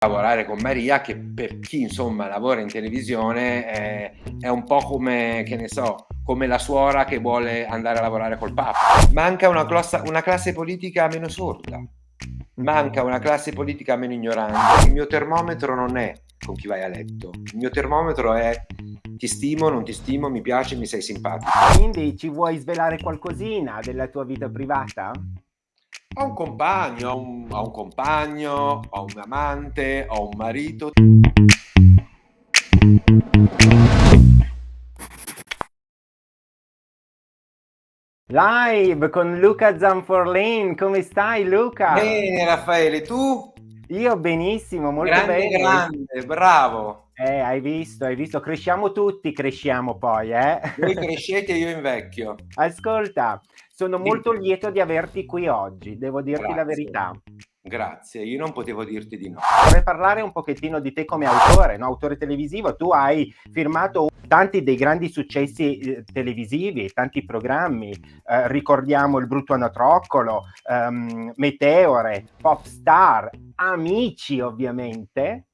lavorare con Maria, che per chi insomma lavora in televisione è un po' come, che ne so, come la suora che vuole andare a lavorare col Papa. Manca una classe politica meno sorda, manca una classe politica meno ignorante. Il mio termometro non è con chi vai a letto, il mio termometro è ti stimo, non ti stimo, mi piaci, mi sei simpatico. Quindi ci vuoi svelare qualcosina della tua vita privata? Ho un compagno, ho un compagno, ho un amante, ho un marito. Live con Luca Zanforlin, come stai Luca? Bene Raffaele, tu? Io benissimo, molto Grande, bene. grande, bravo. Hai visto, cresciamo tutti, cresciamo poi, eh? Voi crescete e io invecchio. Ascolta, sono Dimmi. molto lieto di averti qui oggi, devo dirti la Grazie, verità. grazie, io non potevo dirti di no. Vorrei parlare un pochettino di te come autore, no? Autore televisivo. Tu hai firmato tanti dei grandi successi televisivi, tanti programmi. Ricordiamo Il brutto anatroccolo, Meteore, Popstar, Amici ovviamente.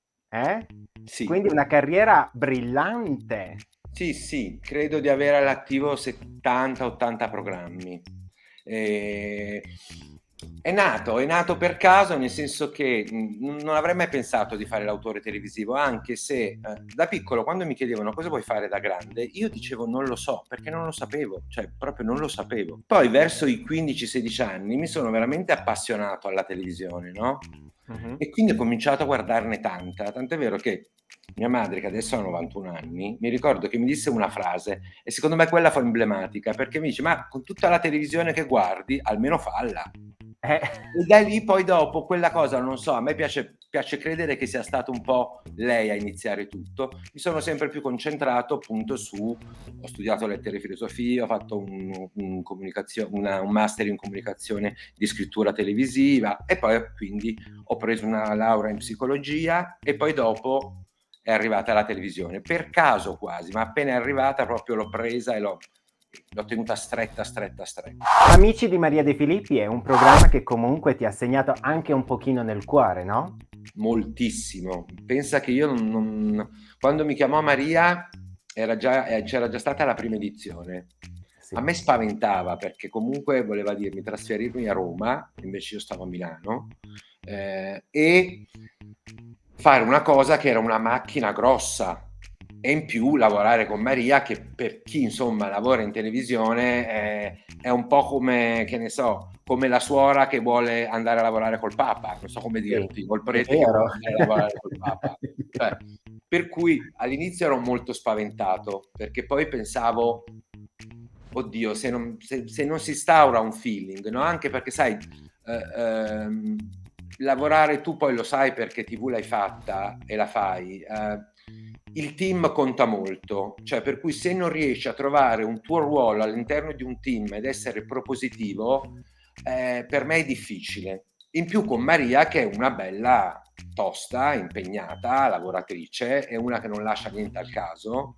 Sì. Quindi una carriera brillante. Sì, sì, credo di avere all'attivo 70-80 programmi. Eh, è nato per caso, nel senso che non avrei mai pensato di fare l'autore televisivo, anche se da piccolo, quando mi chiedevano cosa vuoi fare da grande, io dicevo non lo so, perché non lo sapevo, cioè proprio non lo sapevo. Poi verso i 15-16 anni mi sono veramente appassionato alla televisione, no? E quindi ho cominciato a guardarne tanta, tant'è vero che mia madre, che adesso ha 91 anni, mi ricordo che mi disse una frase e secondo me quella fu emblematica, perché mi dice ma con tutta la televisione che guardi, almeno falla. Eh. E da lì poi dopo quella cosa, non so, a me piace credere che sia stato un po' lei a iniziare tutto. Mi sono sempre più concentrato appunto ho studiato lettere e filosofia, ho fatto un master in comunicazione di scrittura televisiva e poi quindi ho preso una laurea in psicologia e poi dopo è arrivata la televisione, per caso quasi, ma appena è arrivata proprio l'ho presa e l'ho tenuta stretta. Amici di Maria De Filippi è un programma che comunque ti ha segnato anche un pochino nel cuore, no? Moltissimo. Pensa che io quando mi chiamò Maria c'era già stata la prima edizione. Sì. A me spaventava perché comunque voleva dirmi trasferirmi a Roma, invece io stavo a Milano, e fare una cosa che era una macchina grossa e in più lavorare con Maria, che per chi insomma lavora in televisione è un po' come, che ne so, come la suora che vuole andare a lavorare col Papa, non so come Sì, dirti, col è prete che vero. vuole andare a lavorare col Papa. Cioè, per cui all'inizio ero molto spaventato, perché poi pensavo, oddio, se non si instaura un feeling, no? Anche perché sai, lavorare tu poi lo sai perché TV l'hai fatta e la fai. Il team conta molto, cioè per cui se non riesci a trovare un tuo ruolo all'interno di un team ed essere propositivo, per me è difficile. In più con Maria che è una bella tosta, impegnata, lavoratrice, è una che non lascia niente al caso,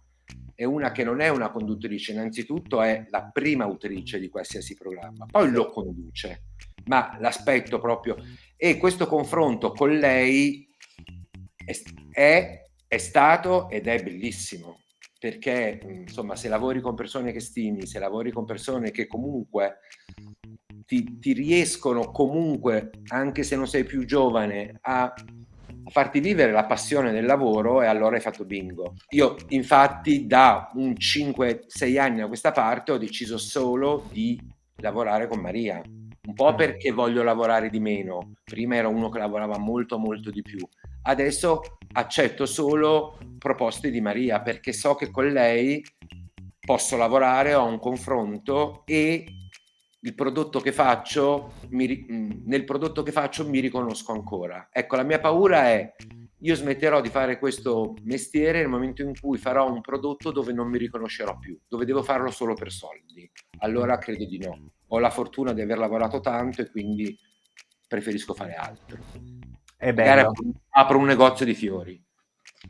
è una che non è una conduttrice, innanzitutto è la prima autrice di qualsiasi programma, poi lo conduce, ma l'aspetto proprio e questo confronto con lei è stato ed è bellissimo perché insomma se lavori con persone che stimi, se lavori con persone che comunque ti riescono comunque, anche se non sei più giovane, a farti vivere la passione del lavoro e allora hai fatto bingo. Io infatti da un 5-6 anni a questa parte ho deciso solo di lavorare con Maria, un po' perché voglio lavorare di meno, prima ero uno che lavorava molto di più, adesso accetto solo proposte di Maria perché so che con lei posso lavorare, ho un confronto e il prodotto che faccio, nel prodotto che faccio mi riconosco ancora. Ecco, la mia paura è io smetterò di fare questo mestiere nel momento in cui farò un prodotto dove non mi riconoscerò più, dove devo farlo solo per soldi. Allora credo di no. Ho la fortuna di aver lavorato tanto e quindi preferisco fare altro. È Magari bello. apro un negozio di fiori.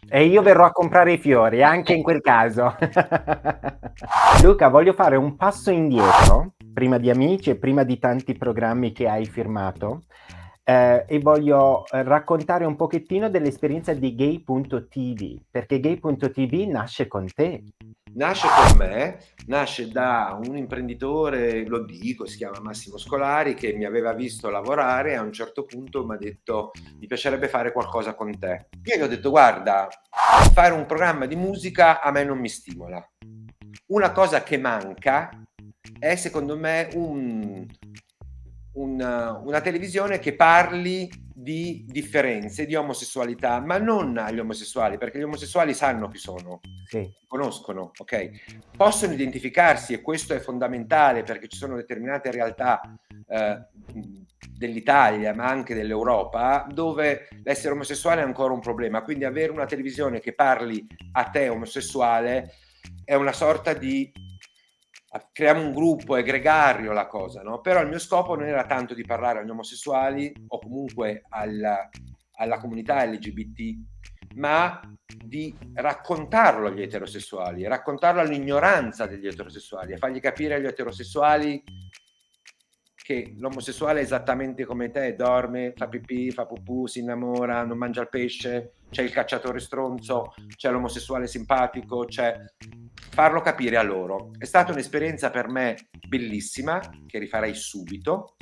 E io verrò a comprare i fiori, anche in quel caso. Luca, voglio fare un passo indietro, prima di Amici e prima di tanti programmi che hai firmato, e voglio raccontare un pochettino dell'esperienza di Gay.tv, perché Gay.tv nasce con te. Nasce con me, nasce da un imprenditore, lo dico, si chiama Massimo Scolari, che mi aveva visto lavorare e a un certo punto mi ha detto: mi piacerebbe fare qualcosa con te. Io gli ho detto: guarda, fare un programma di musica a me non mi stimola. Una cosa che manca è, secondo me, una televisione che parli di differenze, di omosessualità, ma non agli omosessuali, perché gli omosessuali sanno chi sono, Sì. conoscono, ok? Possono identificarsi e questo è fondamentale perché ci sono determinate realtà dell'Italia, ma anche dell'Europa, dove l'essere omosessuale è ancora un problema. Quindi avere una televisione che parli a te omosessuale è una sorta di creiamo un gruppo, è gregario la cosa, no? Però il mio scopo non era tanto di parlare agli omosessuali o comunque alla comunità LGBT, ma di raccontarlo agli eterosessuali, raccontarlo all'ignoranza degli eterosessuali e fargli capire agli eterosessuali che l'omosessuale è esattamente come te, dorme, fa pipì, fa pupù, si innamora, non mangia il pesce, c'è il cacciatore stronzo, c'è l'omosessuale simpatico, c'è farlo capire a loro. È stata un'esperienza per me bellissima, che rifarei subito.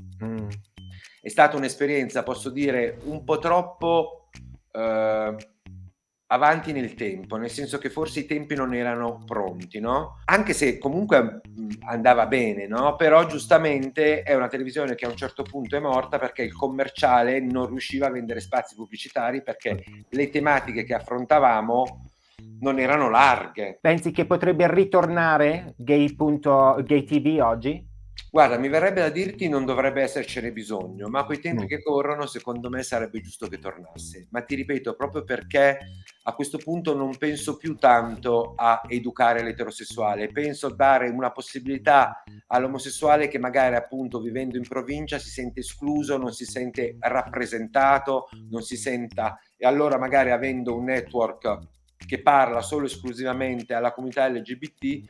È stata un'esperienza, posso dire, un po' troppo avanti nel tempo, nel senso che forse i tempi non erano pronti, no? Anche se comunque andava bene, no? Però giustamente è una televisione che a un certo punto è morta perché il commerciale non riusciva a vendere spazi pubblicitari perché le tematiche che affrontavamo non erano larghe. Pensi che potrebbe ritornare Gay TV oggi? Guarda, mi verrebbe da dirti non dovrebbe essercene bisogno, ma a quei tempi che corrono secondo me sarebbe giusto che tornasse. Ma ti ripeto, proprio perché a questo punto non penso più tanto a educare l'eterosessuale, penso a dare una possibilità all'omosessuale che magari appunto vivendo in provincia si sente escluso, non si sente rappresentato, non si senta e allora magari avendo un network che parla solo esclusivamente alla comunità LGBT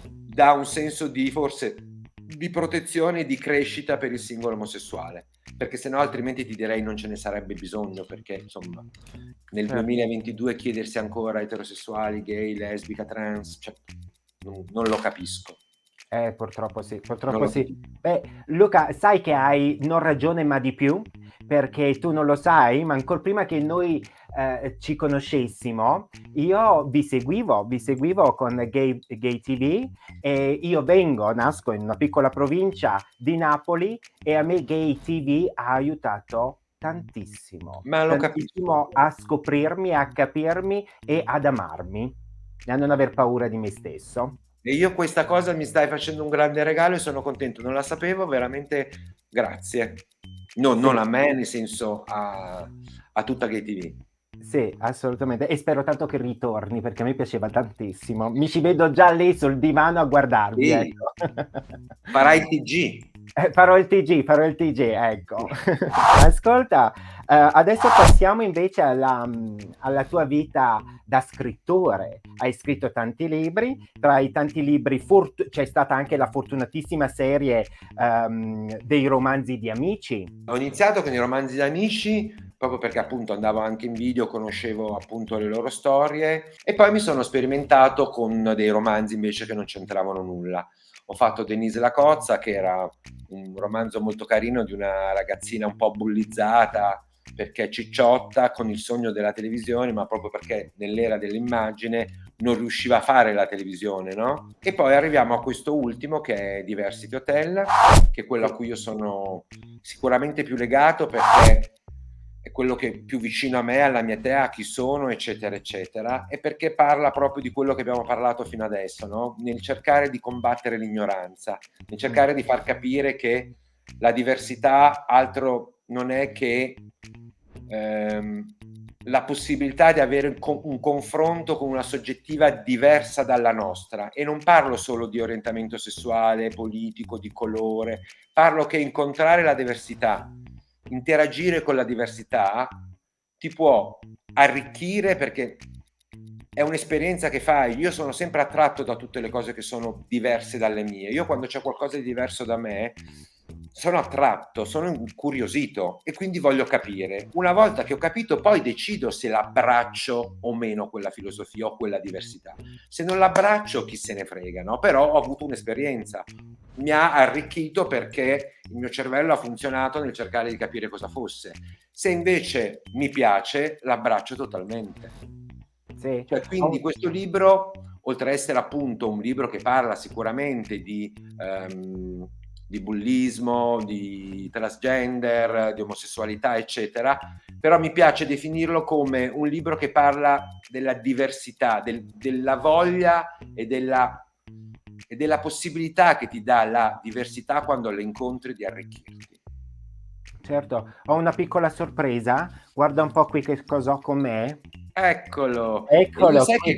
dà un senso di forse di protezione e di crescita per il singolo omosessuale, perché sennò altrimenti ti direi non ce ne sarebbe bisogno, perché insomma nel 2022 chiedersi ancora eterosessuali, gay, lesbica, trans, cioè, non lo capisco. Purtroppo sì, purtroppo sì. Beh, Luca, sai che hai non ragione ma di più, perché tu non lo sai, ma ancora prima che noi ci conoscessimo, io vi seguivo con Gay TV e io nasco in una piccola provincia di Napoli e a me Gay TV ha aiutato tantissimo, Ma lo tantissimo capisco. a scoprirmi, a capirmi e ad amarmi e a non aver paura di me stesso. E io questa cosa mi stai facendo un grande regalo e sono contento, non la sapevo, veramente grazie. Non a me, nel senso a tutta Gay TV. Sì, assolutamente. E spero tanto che ritorni perché a me piaceva tantissimo. Mi ci vedo già lì sul divano a guardarvi, Sì, ecco. farai il TG. Farò il TG, ecco. Ascolta, adesso passiamo invece alla tua vita da scrittore. Hai scritto tanti libri, tra i tanti libri c'è stata anche la fortunatissima serie dei romanzi di Amici. Ho iniziato con i romanzi di Amici proprio perché appunto andavo anche in video, conoscevo appunto le loro storie e poi mi sono sperimentato con dei romanzi invece che non c'entravano nulla. Ho fatto Denise la Cozza, che era un romanzo molto carino di una ragazzina un po' bullizzata perché cicciotta con il sogno della televisione, ma proprio perché nell'era dell'immagine non riusciva a fare la televisione, no? E poi arriviamo a questo ultimo che è Diversity Hotel, che è quello a cui io sono sicuramente più legato perché è quello che è più vicino a me, alla mia età, a chi sono, eccetera, eccetera, e perché parla proprio di quello che abbiamo parlato fino adesso, no? Nel cercare di combattere l'ignoranza, nel cercare di far capire che la diversità altro non è che la possibilità di avere un confronto con una soggettiva diversa dalla nostra e non parlo solo di orientamento sessuale, politico, di colore, parlo che incontrare la diversità, interagire con la diversità ti può arricchire perché è un'esperienza che fai. Io sono sempre attratto da tutte le cose che sono diverse dalle mie. Io quando c'è qualcosa di diverso da me sono attratto, sono incuriosito e quindi voglio capire. Una volta che ho capito, poi decido se l'abbraccio o meno quella filosofia o quella diversità. Se non l'abbraccio, chi se ne frega, no? Però ho avuto un'esperienza, mi ha arricchito perché il mio cervello ha funzionato nel cercare di capire cosa fosse. Se invece mi piace, l'abbraccio totalmente. Sì. Cioè, quindi questo libro, oltre a essere appunto un libro che parla sicuramente di bullismo, di transgender, di omosessualità, eccetera, però mi piace definirlo come un libro che parla della diversità, della voglia e della possibilità che ti dà la diversità quando le incontri di arricchirti. Certo, ho una piccola sorpresa, guarda un po' qui che cosa ho con me. Eccolo, e lo Eccolo sai qui. che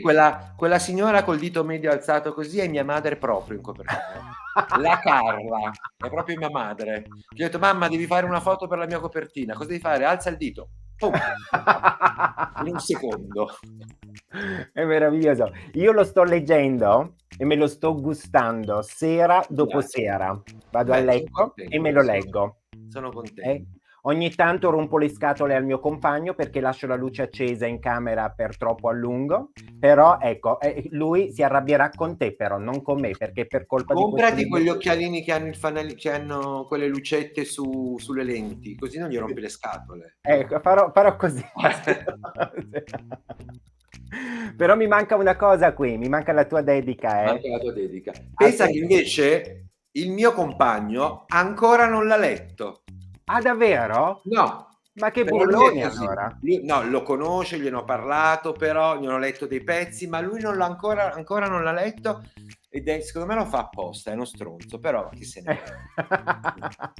quella signora col dito medio alzato così è mia madre proprio in copertina. La Carla è proprio mia madre. Gli ho detto: mamma, devi fare una foto per la mia copertina. Cosa devi fare? Alza il dito. Pum, in un secondo. È meraviglioso. Io lo sto leggendo e me lo sto gustando sera Mi dopo piace. sera. Vado a Beh, son letto e me contento, lo leggo. sono Eh, contento. ogni tanto rompo le scatole al mio compagno perché lascio la luce accesa in camera per troppo a lungo, però ecco, lui si arrabbierà con te però, non con me, perché per colpa di questo Comprati libro quegli qui. occhialini che hanno il fanali che hanno quelle lucette sulle lenti, così non gli rompi le scatole. Ecco, farò così. Però mi manca una cosa qui, mi manca la tua dedica, Manca la tua dedica. Pensa che Aspetta. invece il mio compagno ancora non l'ha letto. Ah, davvero? No, Ma che però lui è burlone così. allora. No, lo conosce, gliene ho parlato, però gliene ho letto dei pezzi, ma lui non l'ha ancora non l'ha letto ed è, secondo me lo fa apposta, è uno stronzo, però chi se ne frega.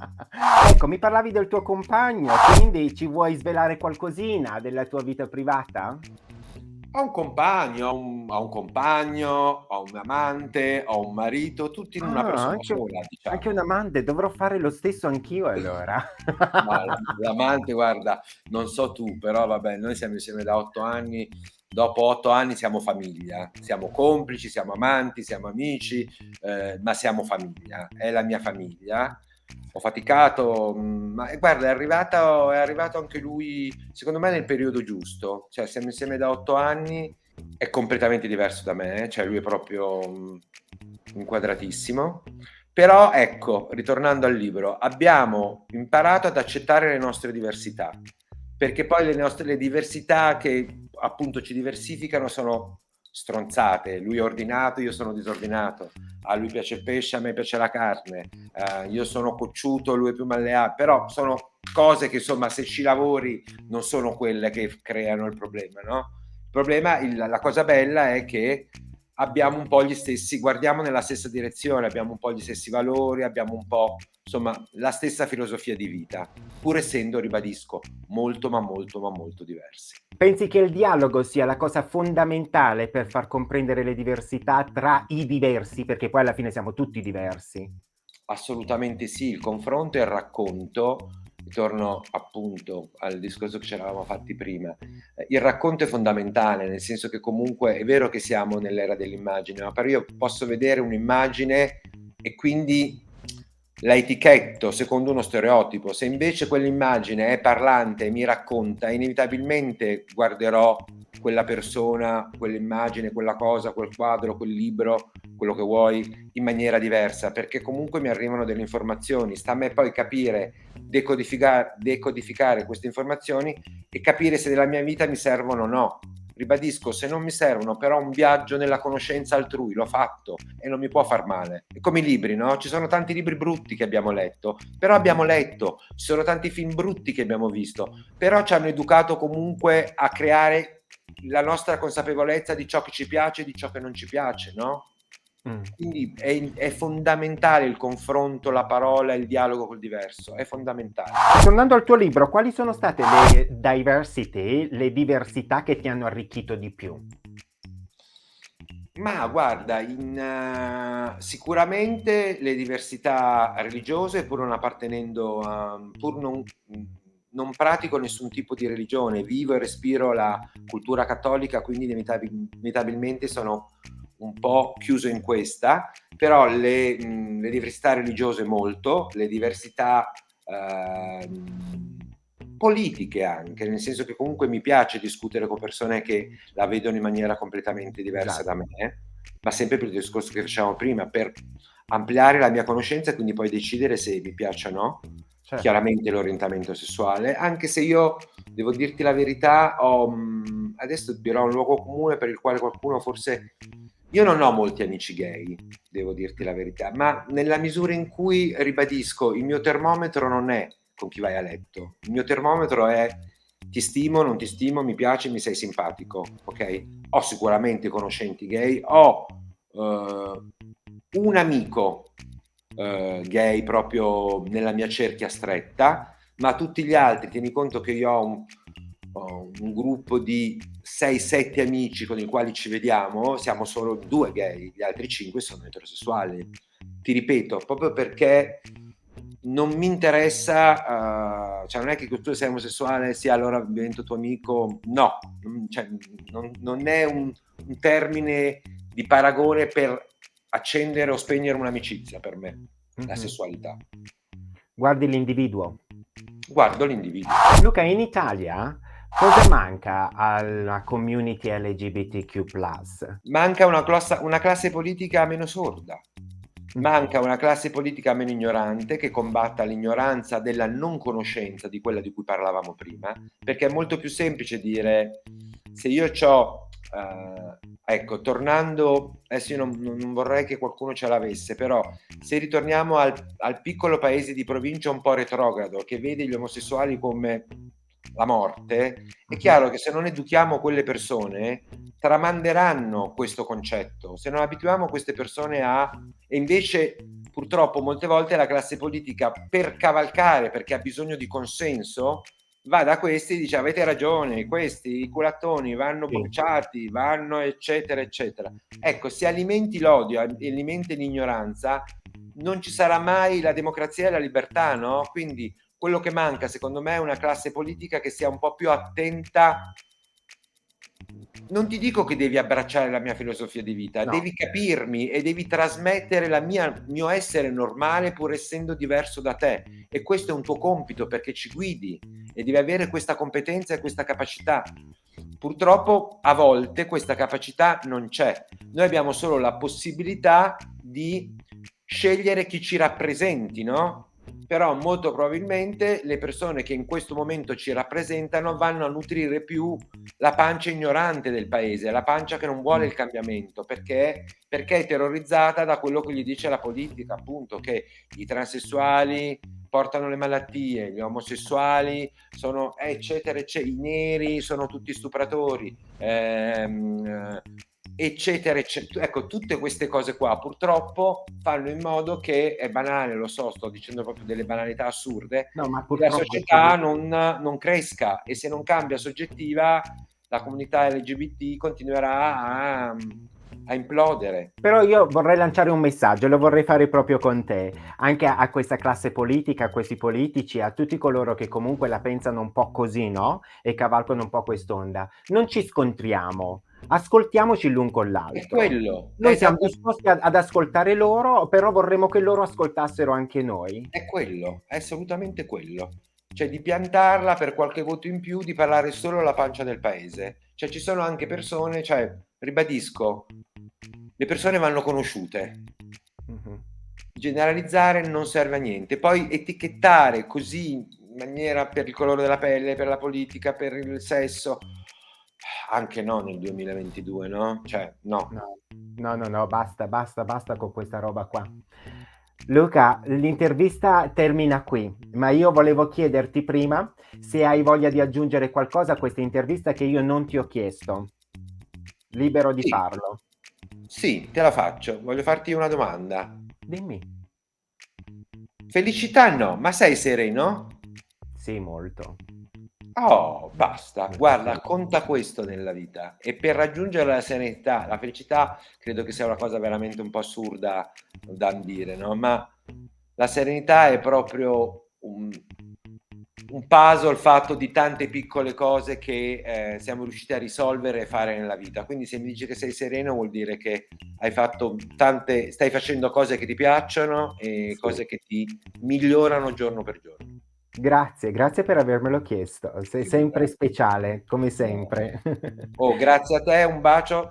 Ecco, mi parlavi del tuo compagno, quindi ci vuoi svelare qualcosina della tua vita privata? Ho un compagno, ho un compagno, ho un amante, ho un marito, tutti in una Ah, persona anche sola, anche un diciamo. amante, dovrò fare lo stesso anch'io allora. Ma l'amante, guarda, non so tu, però vabbè, noi siamo insieme da 8 anni, dopo 8 anni siamo famiglia, siamo complici, siamo amanti, siamo amici, ma siamo famiglia, è la mia famiglia. Ho faticato, ma guarda, è arrivato anche lui, secondo me, nel periodo giusto. Cioè, siamo insieme da 8 anni, è completamente diverso da me, cioè lui è proprio inquadratissimo. Però ecco, ritornando al libro, abbiamo imparato ad accettare le nostre diversità, perché poi le diversità che appunto ci diversificano sono stronzate. Lui è ordinato, io sono disordinato. A lui piace il pesce, a me piace la carne. Io sono cocciuto, lui è più malleabile. Però sono cose che insomma se ci lavori non sono quelle che creano il problema, no? Il problema, la cosa bella è che abbiamo un po' gli stessi, guardiamo nella stessa direzione, abbiamo un po' gli stessi valori, abbiamo un po', insomma, la stessa filosofia di vita, pur essendo, ribadisco, molto, ma molto, ma molto diversi. Pensi che il dialogo sia la cosa fondamentale per far comprendere le diversità tra i diversi, perché poi alla fine siamo tutti diversi? Assolutamente sì, il confronto e il racconto, torno appunto al discorso che ci eravamo fatti prima, il racconto è fondamentale, nel senso che comunque è vero che siamo nell'era dell'immagine, ma però io posso vedere un'immagine e quindi la etichetto secondo uno stereotipo. Se invece quell'immagine è parlante e mi racconta, inevitabilmente guarderò quella persona, quell'immagine, quella cosa, quel quadro, quel libro, quello che vuoi, in maniera diversa, perché comunque mi arrivano delle informazioni. Sta a me poi capire, decodificare queste informazioni e capire se nella mia vita mi servono o no. Ribadisco, se non mi servono, però un viaggio nella conoscenza altrui l'ho fatto e non mi può far male. È come i libri, no? Ci sono tanti libri brutti che abbiamo letto, però abbiamo letto. Ci sono tanti film brutti che abbiamo visto, però ci hanno educato comunque a creare la nostra consapevolezza di ciò che ci piace e di ciò che non ci piace, no? Quindi è fondamentale il confronto, la parola, il dialogo col diverso, è fondamentale. Tornando al tuo libro, quali sono state le diversity, le diversità che ti hanno arricchito di più? Ma guarda, sicuramente le diversità religiose, pur non appartenendo pur non pratico nessun tipo di religione, vivo e respiro la cultura cattolica, quindi inevitabilmente sono un po' chiuso in questa, però le diversità religiose molto, le diversità politiche anche, nel senso che comunque mi piace discutere con persone che la vedono in maniera completamente diversa da me, ma sempre per il discorso che facevamo prima, per ampliare la mia conoscenza e quindi poi decidere se mi piace o no. Certo. Chiaramente l'orientamento sessuale, anche se io devo dirti la verità, adesso dirò un luogo comune per il quale qualcuno forse... Io non ho molti amici gay, devo dirti la verità, ma nella misura in cui, ribadisco, il mio termometro non è con chi vai a letto, il mio termometro è ti stimo, non ti stimo, mi piaci, mi sei simpatico, ok? Ho sicuramente conoscenti gay, ho un amico gay proprio nella mia cerchia stretta, ma tutti gli altri, tieni conto che io ho un gruppo di 6-7 amici con i quali ci vediamo, siamo solo 2 gay, gli altri 5 sono eterosessuali. Ti ripeto, proprio perché non mi interessa, cioè non è che tu sei omosessuale, sì, allora divento tuo amico, no, cioè, non è un termine di paragone per accendere o spegnere un'amicizia per me, la sessualità. Guardi l'individuo. Guardo l'individuo. Luca, in Italia cosa manca alla community LGBTQ+? Manca una classe politica meno sorda. Manca una classe politica meno ignorante che combatta l'ignoranza della non conoscenza di quella di cui parlavamo prima, perché è molto più semplice dire se io c'ho ecco, tornando, adesso io non vorrei che qualcuno ce l'avesse, però se ritorniamo al piccolo paese di provincia un po' retrogrado che vede gli omosessuali come la morte, è chiaro che se non educhiamo quelle persone tramanderanno questo concetto, se non abituiamo queste persone e invece purtroppo molte volte la classe politica per cavalcare, perché ha bisogno di consenso, va da questi e dice avete ragione, questi i culattoni vanno bocciati, vanno eccetera eccetera. Ecco, se alimenti l'odio, alimenti l'ignoranza, non ci sarà mai la democrazia e la libertà, no? Quindi quello che manca secondo me è una classe politica che sia un po' più attenta. Non ti dico che devi abbracciare la mia filosofia di vita, devi capirmi e devi trasmettere mio essere normale pur essendo diverso da te, e questo è un tuo compito perché ci guidi e devi avere questa competenza e questa capacità. Purtroppo a volte questa capacità non c'è, noi abbiamo solo la possibilità di scegliere chi ci rappresenti, no? Però molto probabilmente le persone che in questo momento ci rappresentano vanno a nutrire più la pancia ignorante del paese, la pancia che non vuole il cambiamento, perché è terrorizzata da quello che gli dice la politica, appunto, che i transessuali portano le malattie, gli omosessuali sono eccetera eccetera, i neri sono tutti stupratori, eccetera eccetera. Ecco, tutte queste cose qua purtroppo fanno in modo che, è banale, lo so, sto dicendo proprio delle banalità assurde, ma la società non cresca, e se non cambia soggettiva la comunità LGBT continuerà a implodere. Però io vorrei lanciare un messaggio, lo vorrei fare proprio con te, anche a questa classe politica, a questi politici, a tutti coloro che comunque la pensano un po' così, no? E cavalcano un po' quest'onda. Non ci scontriamo, ascoltiamoci l'un con l'altro. È quello. Noi siamo disposti ad ascoltare loro, però vorremmo che loro ascoltassero anche noi. È quello, è assolutamente quello. Cioè di piantarla per qualche voto in più, di parlare solo alla pancia del paese. Cioè ci sono anche persone, cioè ribadisco, le persone vanno conosciute. Generalizzare non serve a niente. Poi etichettare così in maniera, per il colore della pelle, per la politica, per il sesso, anche no nel 2022, no? Cioè no. No, basta con questa roba qua. Luca, l'intervista termina qui, ma io volevo chiederti prima se hai voglia di aggiungere qualcosa a questa intervista che io non ti ho chiesto. Libero di farlo. Sì, te la faccio. Voglio farti una domanda. Dimmi. Felicità no, ma sei sereno? Sì, molto. Oh, basta. Guarda, conta questo nella vita. E per raggiungere la serenità, la felicità, credo che sia una cosa veramente un po' assurda da dire, no? Ma la serenità è proprio un puzzle fatto di tante piccole cose che siamo riusciti a risolvere e fare nella vita. Quindi se mi dici che sei sereno vuol dire che stai facendo cose che ti piacciono e cose che ti migliorano giorno per giorno. Grazie per avermelo chiesto. Sei sempre speciale, come sempre. Oh, grazie a te, un bacio.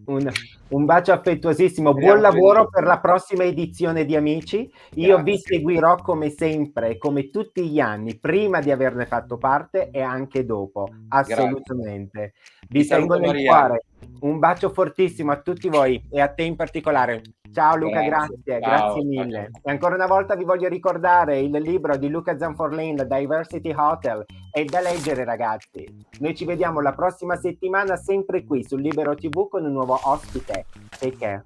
Un bacio affettuosissimo, Speriamo buon lavoro presto. per la prossima edizione di Amici. Io vi seguirò come sempre, come tutti gli anni, prima di averne fatto parte e anche dopo, assolutamente. Vi tengo nel cuore. Un bacio fortissimo a tutti voi e a te in particolare. Ciao Luca, grazie mille. E ancora una volta vi voglio ricordare il libro di Luca Zanforlin, Diversity Hotel, è da leggere ragazzi. Noi ci vediamo la prossima settimana sempre qui su Libero TV con un nuovo ospite. Take care.